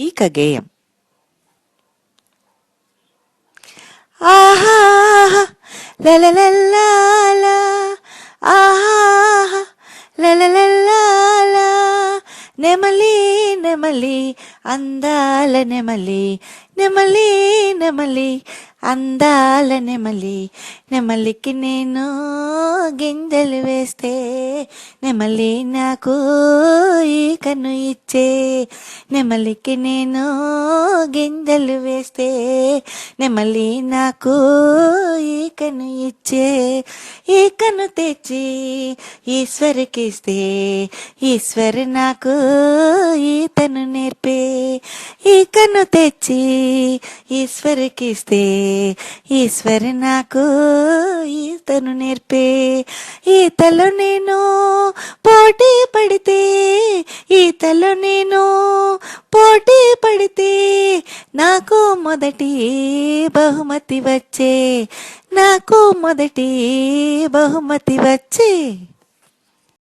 ఈక గేయం. ఆహా లలలల్లాలా, ఆహా లలలల్లాలా, నెమలి నెమలి అందాల నెమలి, నెమలి నెమలి అందాల నెమలి, నెమలికి నేను గింజలు వేస్తే నెమలి నాకు ఈకను ఇచ్చే, నెమలికి నేను గింజలు వేస్తే నెమలి నాకు ఈకను ఇచ్చే, ఈకను తెచ్చి ఈశ్వరుకిస్తే ఈశ్వరు నాకు ఈతను నేర్పే, ఈకను తెచ్చి ఈశ్వరుకిస్తే ఈశ్వరు నాకు ఈతను నేర్పే, ఈతలో నేను పోటీ పడితే, ఈతలో నేను పోటీ పడితే నాకు మొదటి బహుమతి వచ్చే, నాకు మొదటి బహుమతి వచ్చే.